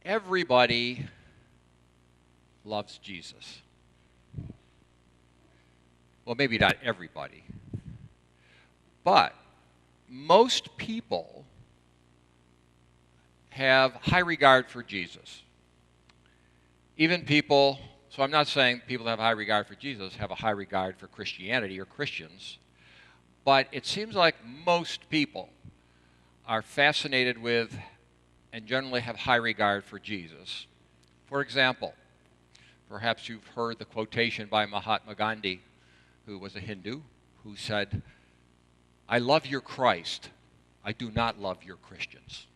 everybody loves Jesus. Well, maybe not everybody, but most people have high regard for Jesus. Even people, so I'm not saying people that have high regard for Jesus have a high regard for Christianity or Christians, but it seems like most people are fascinated with and generally have high regard for Jesus. For example, perhaps you've heard the quotation by Mahatma Gandhi, who was a Hindu, who said, "I love your Christ, I do not love your Christians."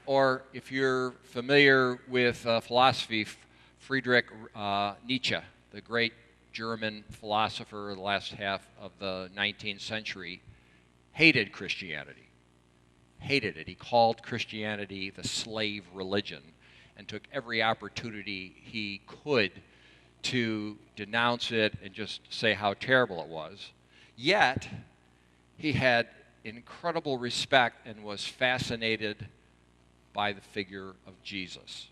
Or if you're familiar with philosophy, Friedrich Nietzsche, the great German philosopher of the last half of the 19th century, hated Christianity. Hated it. He called Christianity the slave religion and took every opportunity he could to denounce it and just say how terrible it was. Yet, he had incredible respect and was fascinated by the figure of Jesus.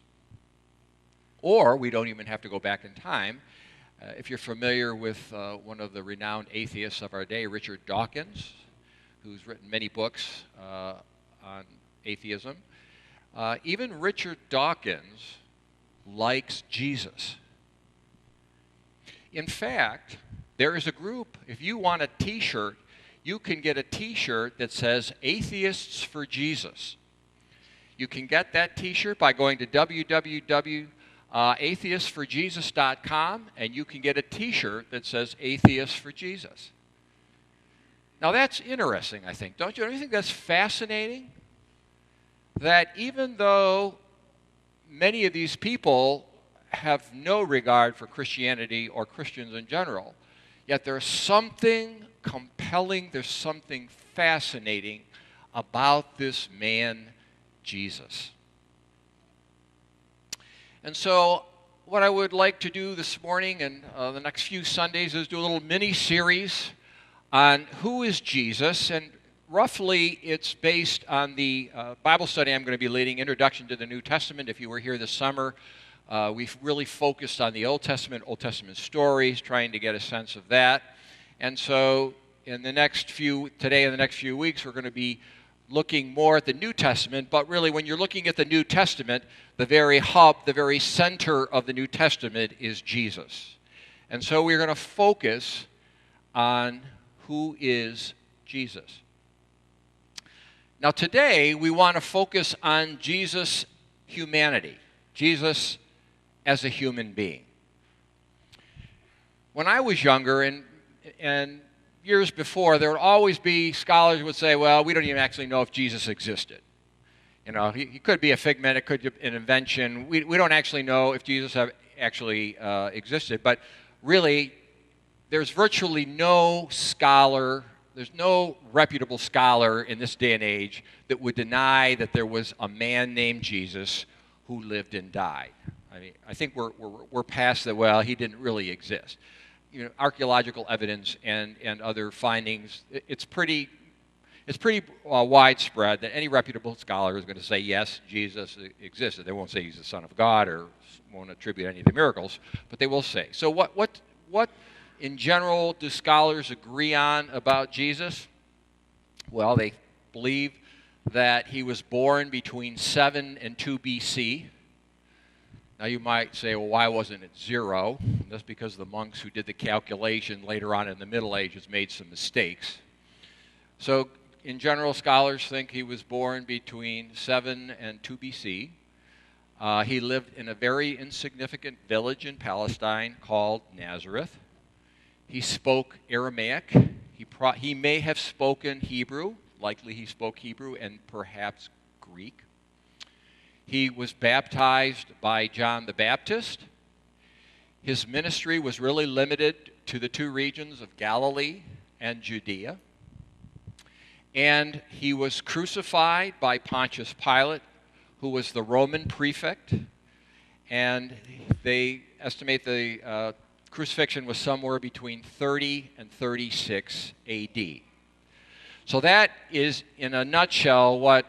Or, we don't even have to go back in time. If you're familiar with one of the renowned atheists of our day, Richard Dawkins, who's written many books on atheism, even Richard Dawkins likes Jesus. In fact, there is a group, if you want a t-shirt, you can get a t-shirt that says Atheists for Jesus. You can get that t-shirt by going to www.atheistsforjesus.com, and you can get a t-shirt that says Atheists for Jesus. Now that's interesting, I think. Don't you think that's fascinating? That even though many of these people have no regard for Christianity or Christians in general, yet there's something compelling, there's something fascinating about this man, Jesus. And so what I would like to do this morning and the next few Sundays is do a little mini-series on who is Jesus, and roughly it's based on the Bible study I'm going to be leading, Introduction to the New Testament. If you were here this summer, we've really focused on the Old Testament stories, trying to get a sense of that. And so today and the next few weeks, we're going to be looking more at the New Testament, but really when you're looking at the New Testament, the very hub, the very center of the New Testament is Jesus. And so we're going to focus on who is Jesus. Now today, we want to focus on Jesus' humanity, Jesus as a human being. When I was younger, and years before, there would always be scholars who would say, well, we don't even actually know if Jesus existed. You know, he could be a figment, it could be an invention. We don't actually know if Jesus actually existed, but really, there's virtually no scholar, there's no reputable scholar in this day and age that would deny that there was a man named Jesus who lived and died. I mean, I think we're past that, well, he didn't really exist. You know, archaeological evidence and other findings, it's pretty widespread that any reputable scholar is going to say, yes, Jesus existed. They won't say he's the Son of God or won't attribute any of the miracles, but they will say. So what in general do scholars agree on about Jesus? Well, they believe that he was born between 7 and 2 BC. Now you might say, well, why wasn't it 0? That's because the monks who did the calculation later on in the Middle Ages made some mistakes. So in general, scholars think he was born between 7 and 2 BC. He lived in a very insignificant village in Palestine called Nazareth. He spoke Aramaic. He may have spoken Hebrew. Likely he spoke Hebrew and perhaps Greek. He was baptized by John the Baptist. His ministry was really limited to the 2 regions of Galilee and Judea. And he was crucified by Pontius Pilate, who was the Roman prefect. And they estimate the crucifixion was somewhere between 30 and 36 AD. So that is, in a nutshell, what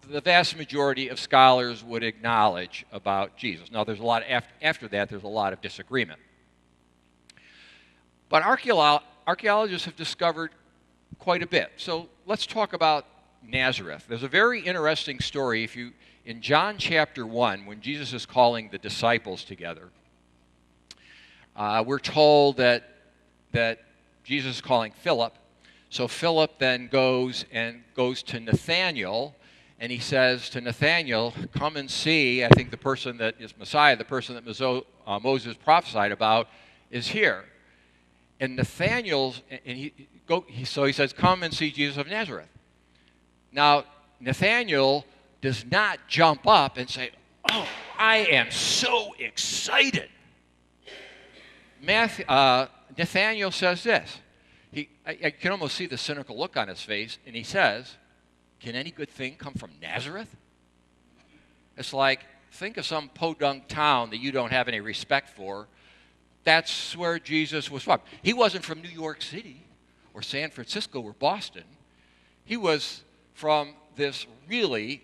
the vast majority of scholars would acknowledge about Jesus. Now, there's a lot after that. There's a lot of disagreement. But archaeologists have discovered quite a bit. So let's talk about Nazareth. There's a very interesting story. In John chapter 1, when Jesus is calling the disciples together, we're told that Jesus is calling Philip. So Philip then goes to Nathanael, and he says to Nathanael, "Come and see. I think the person that is Messiah, the person that Moses prophesied about, is here." And Nathanael's, so he says, "Come and see Jesus of Nazareth." Now, Nathanael does not jump up and say, "Oh, I am so excited." Nathanael says this. I can almost see the cynical look on his face, and he says, "Can any good thing come from Nazareth?" It's like, think of some podunk town that you don't have any respect for. That's where Jesus was from. He wasn't from New York City or San Francisco or Boston. He was from this really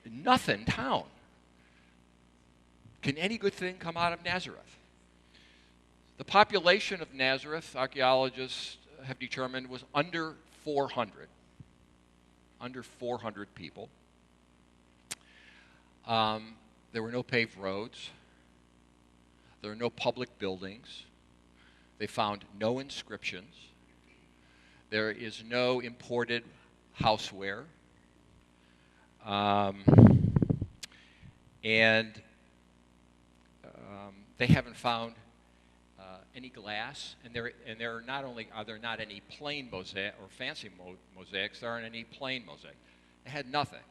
nothing town. Can any good thing come out of Nazareth? The population of Nazareth, archaeologists have determined, was under 400. Under 400 people. There were no paved roads. There were no public buildings. They found no inscriptions. There is no imported houseware. They haven't found any glass, and there not only are there not any plain mosaic or fancy mosaics, there aren't any plain mosaic. They had nothing.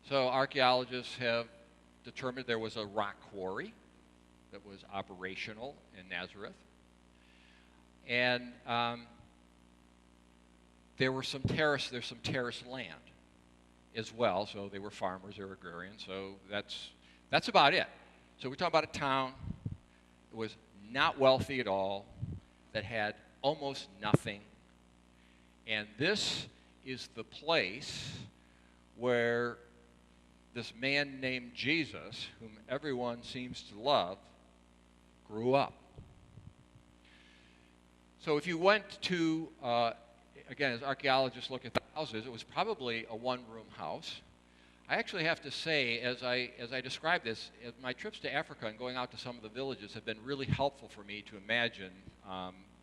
So archaeologists have determined there was a rock quarry that was operational in Nazareth, and there's some terraced land as well. So they were farmers, they were agrarians. So that's about it. So we're talking about a town that was not wealthy at all, that had almost nothing. And this is the place where this man named Jesus, whom everyone seems to love, grew up. So if you went to, again, as archaeologists look at the houses, it was probably a one-room house. I actually have to say, as I describe this, my trips to Africa and going out to some of the villages have been really helpful for me to imagine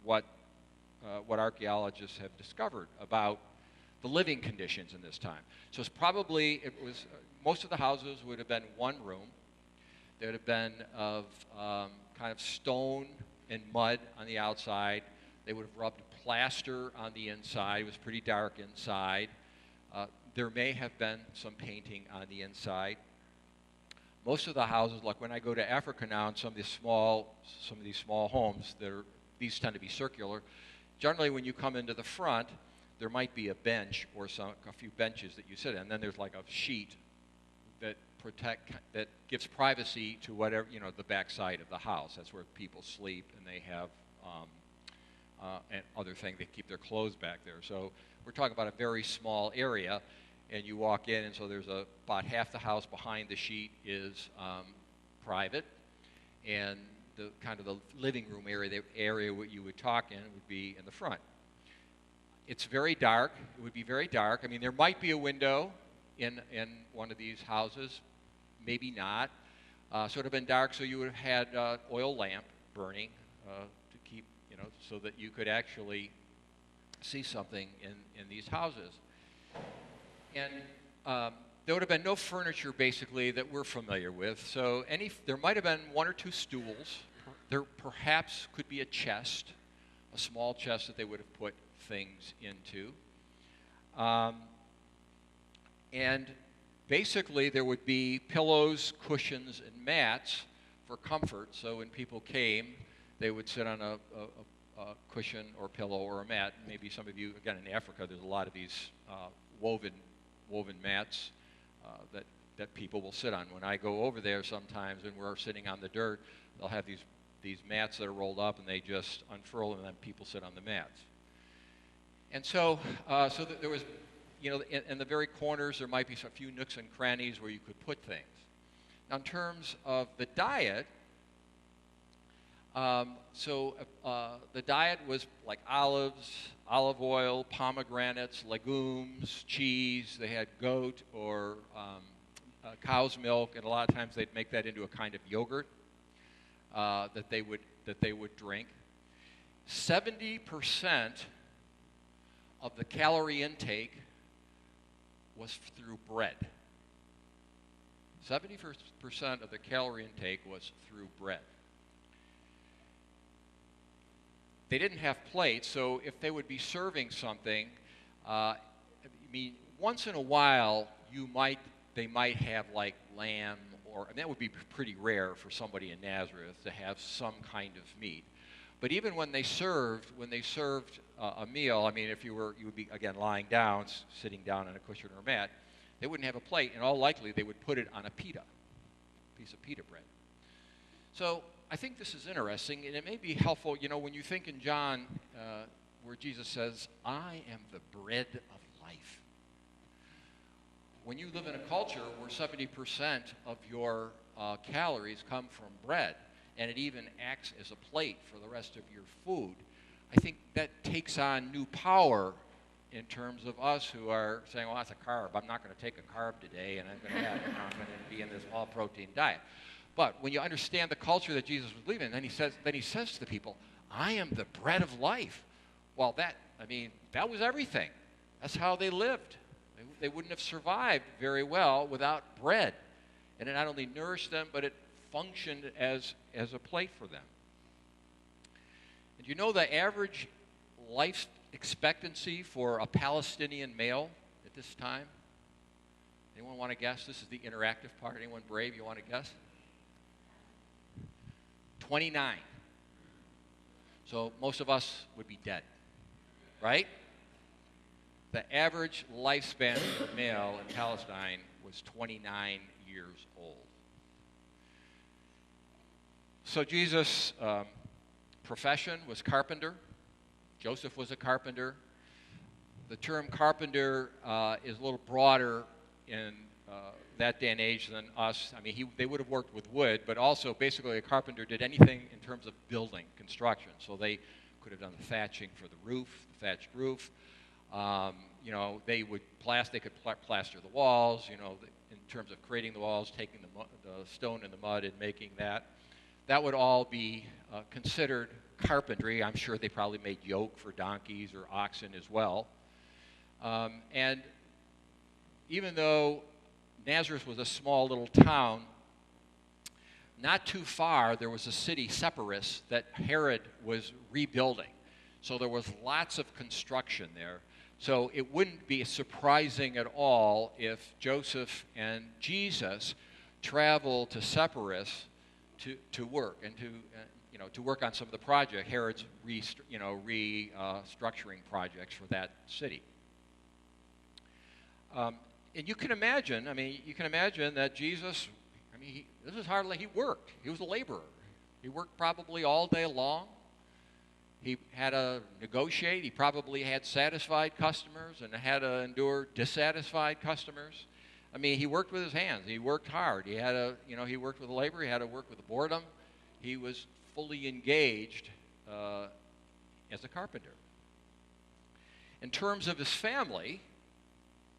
what archaeologists have discovered about the living conditions in this time. So most of the houses would have been one room. They would have been of kind of stone and mud on the outside. They would have rubbed plaster on the inside. It was pretty dark inside. There may have been some painting on the inside. Most of the houses, like when I go to Africa now, and some of these small homes, these tend to be circular. Generally, when you come into the front, there might be a bench or a few benches that you sit in. And then there's like a sheet that gives privacy to whatever, the back side of the house. That's where people sleep, and they have and other things. They keep their clothes back there. So we're talking about a very small area, and you walk in, and so there's about half the house behind the sheet is private, and the kind of the living room area, the area what you would talk in, would be in the front. It's very dark. It would be very dark. I mean, there might be a window in one of these houses, maybe not. So it would have been dark, so you would have had oil lamp burning to keep, so that you could actually see something in these houses. And there would have been no furniture, basically, that we're familiar with. So there might have been one or two stools. There perhaps could be a chest, a small chest that they would have put things into. And basically, there would be pillows, cushions, and mats for comfort. So when people came, they would sit on a cushion or pillow or a mat. Maybe some of you, again, in Africa, there's a lot of these woven mats that people will sit on. When I go over there sometimes and we're sitting on the dirt, they'll have these mats that are rolled up, and they just unfurl, and then people sit on the mats. And so there was in the very corners there might be a few nooks and crannies where you could put things. Now, in terms of the diet, the diet was like olives, olive oil, pomegranates, legumes, cheese. They had goat or cow's milk, and a lot of times they'd make that into a kind of yogurt that they would drink. 70% of the calorie intake was through bread. 70% of the calorie intake was through bread. They didn't have plates, so if they would be serving something, once in a while they might have like lamb, and that would be pretty rare for somebody in Nazareth to have some kind of meat. But even when they served a meal, if you would be again lying down, sitting down on a cushion or a mat, they wouldn't have a plate. In all likely, they would put it on a piece of pita bread. So I think this is interesting, and it may be helpful, when you think in John where Jesus says, I am the bread of life. When you live in a culture where 70% of your calories come from bread, and it even acts as a plate for the rest of your food, I think that takes on new power in terms of us who are saying, well, that's a carb. I'm not going to take a carb today, and I'm going to be in this all-protein diet. But when you understand the culture that Jesus was living in, then he says to the people, I am the bread of life. Well, that was everything. That's how they lived. They wouldn't have survived very well without bread. And it not only nourished them, but it functioned as a plate for them. And you know the average life expectancy for a Palestinian male at this time? Anyone want to guess? This is the interactive part. Anyone brave? You want to guess? 29. So most of us would be dead, right? The average lifespan of a male in Palestine was 29 years old. So Jesus' profession was carpenter. Joseph was a carpenter. The term carpenter is a little broader in that day and age than us. They would have worked with wood, but also basically a carpenter did anything in terms of building, construction. So they could have done the thatching for the roof, the thatched roof. They could plaster the walls, in terms of creating the walls, taking the stone and the mud and making that. That would all be considered carpentry. I'm sure they probably made yoke for donkeys or oxen as well. And even though Nazareth was a small little town, not too far there was a city, Sepphoris, that Herod was rebuilding. So there was lots of construction there. So it wouldn't be surprising at all if Joseph and Jesus traveled to Sepphoris to work and to work on some of the project, Herod's restructuring projects for that city. And you can imagine that Jesus, he worked. He was a laborer. He worked probably all day long. He had to negotiate. He probably had satisfied customers and had to endure dissatisfied customers. He worked with his hands. He worked hard. He worked with labor. He had to work with boredom. He was fully engaged as a carpenter. In terms of his family,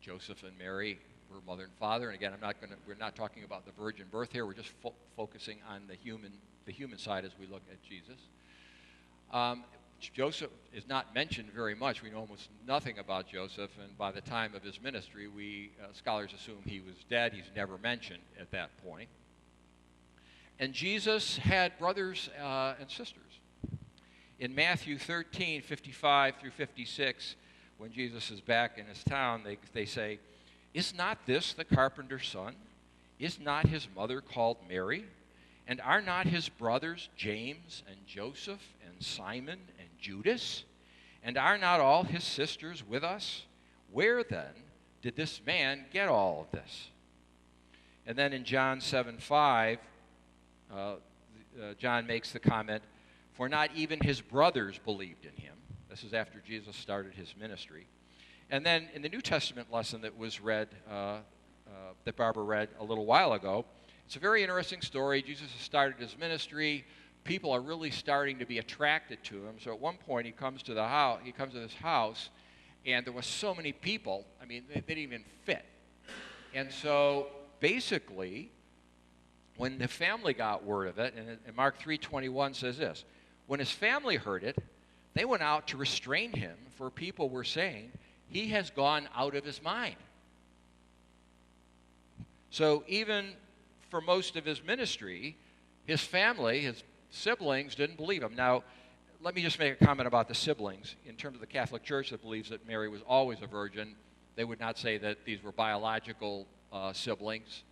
Joseph and Mary were mother and father. And again, we're not talking about the virgin birth here. We're just focusing on the human side as we look at Jesus. Joseph is not mentioned very much. We know almost nothing about Joseph, and by the time of his ministry, scholars assume he was dead. He's never mentioned at that point. And Jesus had brothers and sisters. In Matthew 13, 55 through 56, when Jesus is back in his town, they say, "Is not this the carpenter's son? Is not his mother called Mary? And are not his brothers James and Joseph and Simon and Judas? And are not all his sisters with us? Where then did this man get all of this?" And then in John 7:5, John makes the comment, "For not even his brothers believed in him." This is after Jesus started his ministry. And then in the New Testament lesson that was read, that Barbara read a little while ago, it's a very interesting story. Jesus has started his ministry. People are really starting to be attracted to him. So at one point he comes to this house, and there was so many people, I mean, they didn't even fit. And so basically, when the family got word of it, and Mark 3:21 says this, when his family heard it, they went out to restrain him, for people were saying, he has gone out of his mind. So even for most of his ministry, his family, his siblings, didn't believe him. Now, let me just make a comment about the siblings. In terms of the Catholic Church that believes that Mary was always a virgin, they would not say that these were biological siblings.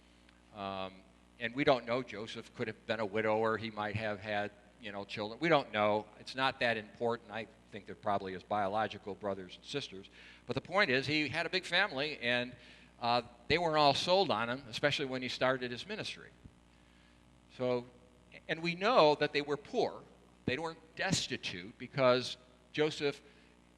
And we don't know. Joseph could have been a widower. He might have had, children. We don't know. It's not that important. I think they're probably his biological brothers and sisters. But the point is, he had a big family, and they weren't all sold on him, especially when he started his ministry. So, and we know that they were poor. They weren't destitute, because Joseph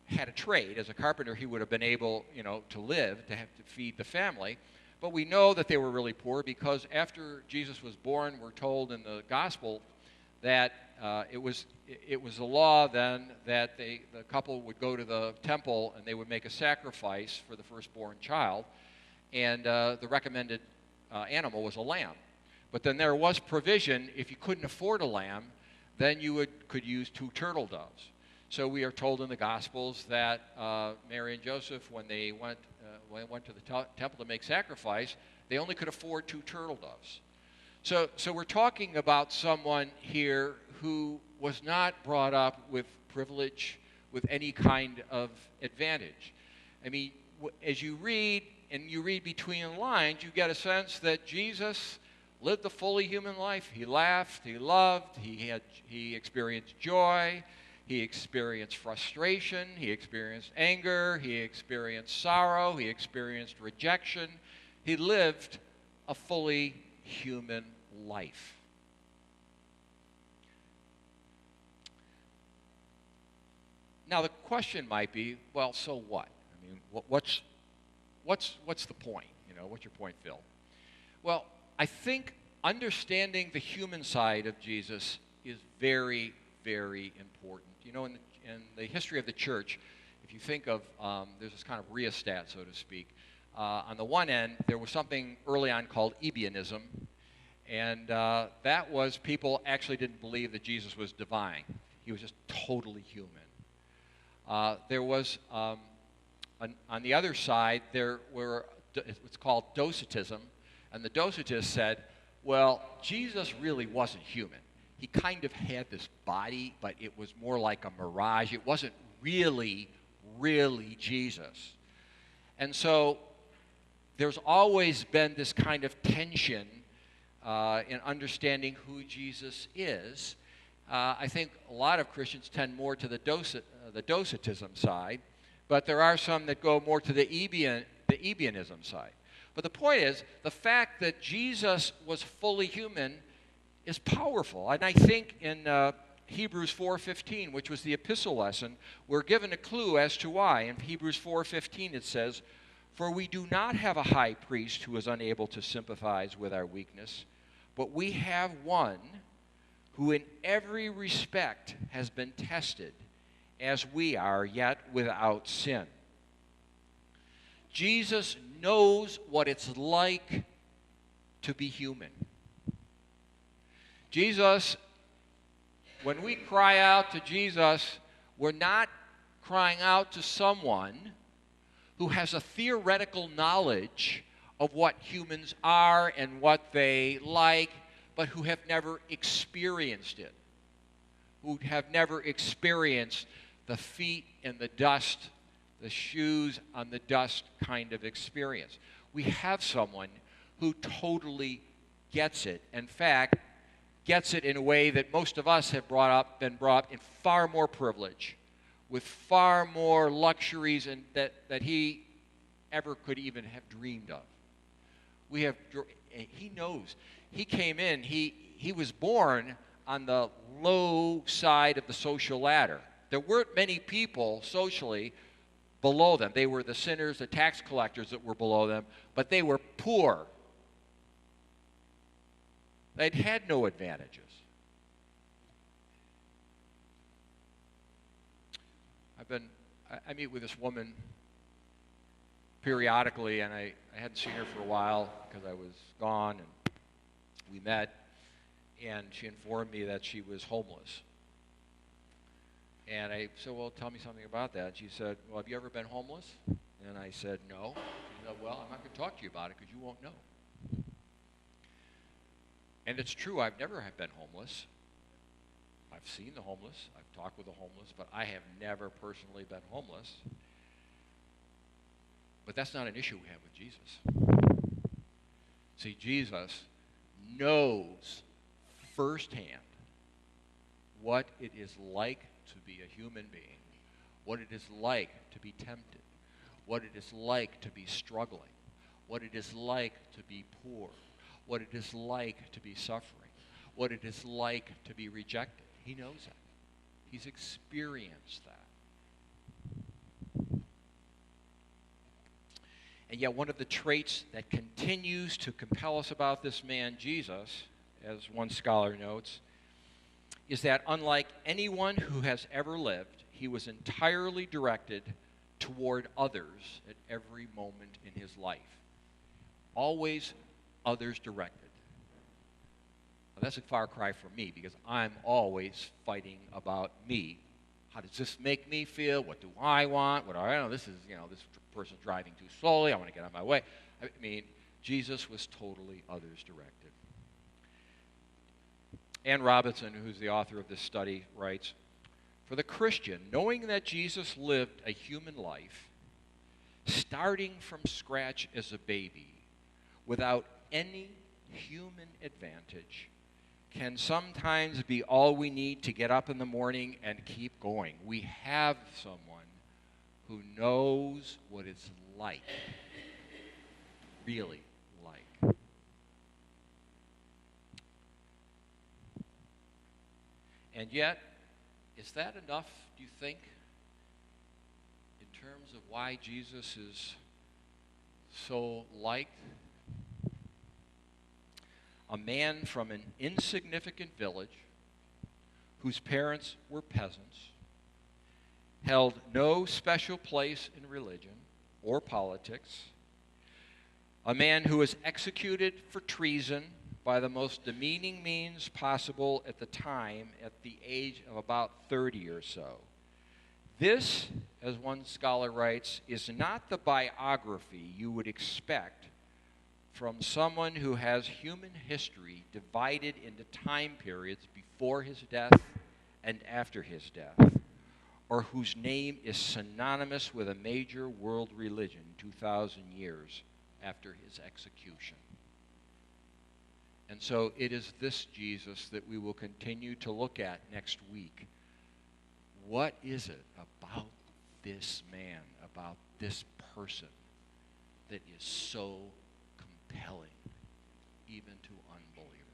had a trade. As a carpenter, he would have been able, to live, to have to feed the family. But we know that they were really poor, because after Jesus was born, we're told in the gospel that it was a law then that the couple would go to the temple and they would make a sacrifice for the firstborn child, and the recommended animal was a lamb. But then there was provision, if you couldn't afford a lamb, then you could use 2 turtle doves. So we are told in the Gospels that Mary and Joseph, when they went to the temple to make sacrifice, they only could afford 2 turtle doves. So we're talking about someone here who was not brought up with privilege, with any kind of advantage. I mean, as you read, and you read between the lines, you get a sense that Jesus lived a fully human life. He laughed, he loved, he experienced joy, he experienced frustration, he experienced anger, he experienced sorrow, he experienced rejection. He lived a fully human life. Now the question might be, well, so what? I mean, what's the point? What's your point, Phil? Well, I think understanding the human side of Jesus is very, very important. In the history of the church, if you think of, there's this kind of rheostat, so to speak. On the one end, there was something early on called Ebionism, and that was people actually didn't believe that Jesus was divine. He was just totally human. There was, on the other side, there were what's called Docetism, and the Docetists said, well, Jesus really wasn't human. He kind of had this body, but it was more like a mirage. It wasn't really, really Jesus. And so there's always been this kind of tension in understanding who Jesus is. I think a lot of Christians tend more to the Docetism side, but there are some that go more to the Ebionism side. But the point is, the fact that Jesus was fully human is powerful. And I think in Hebrews 4:15, which was the epistle lesson, we're given a clue as to why. In Hebrews 4:15 it says, "For we do not have a high priest who is unable to sympathize with our weakness, but we have one who in every respect has been tested, as we are, yet without sin." Jesus knows what it's like to be human. Jesus, when we cry out to Jesus, we're not crying out to someone who has a theoretical knowledge of what humans are and what they like, but who have never experienced it, who have never experienced the feet in the dust, the shoes on the dust kind of experience. We have someone who totally gets it. In fact, gets it in a way that most of us have been brought up in far more privilege, with far more luxuries that he ever could even have dreamed of. He knows. He came in, he was born on the low side of the social ladder. There weren't many people socially below them. They were the sinners, the tax collectors that were below them, but they were poor. They'd had no advantages. I meet with this woman periodically, and I hadn't seen her for a while because I was gone, and we met, and she informed me that she was homeless. And I said, well, tell me something about that. She said, well, have you ever been homeless? And I said, no. She said, well, I'm not going to talk to you about it because you won't know. And it's true, I've never been homeless. I've seen the homeless, I've talked with the homeless, but I have never personally been homeless. But that's not an issue we have with Jesus. See, Jesus knows firsthand what it is like to be a human being, what it is like to be tempted, what it is like to be struggling, what it is like to be poor, what it is like to be suffering, what it is like to be rejected. He knows that. He's experienced that. And yet one of the traits that continues to compel us about this man, Jesus, as one scholar notes, is that unlike anyone who has ever lived, he was entirely directed toward others at every moment in his life. Always others directed. Now, that's a far cry from me because I'm always fighting about me. How does this make me feel? What do I want? What do I know? This person's driving too slowly. I want to get out of my way. I mean, Jesus was totally others directed. Ann Robinson, who's the author of this study, writes, for the Christian, knowing that Jesus lived a human life, starting from scratch as a baby, without any human advantage, can sometimes be all we need to get up in the morning and keep going. We have someone who knows what it's like, really like. And yet, is that enough, do you think, in terms of why Jesus is so liked? A man from an insignificant village whose parents were peasants, held no special place in religion or politics, a man who was executed for treason by the most demeaning means possible at the time, at the age of about 30 or so. This, as one scholar writes, is not the biography you would expect from someone who has human history divided into time periods before his death and after his death, or whose name is synonymous with a major world religion 2,000 years after his execution. And so it is this Jesus that we will continue to look at next week. What is it about this man, about this person, that is so compelling, even to unbelievers?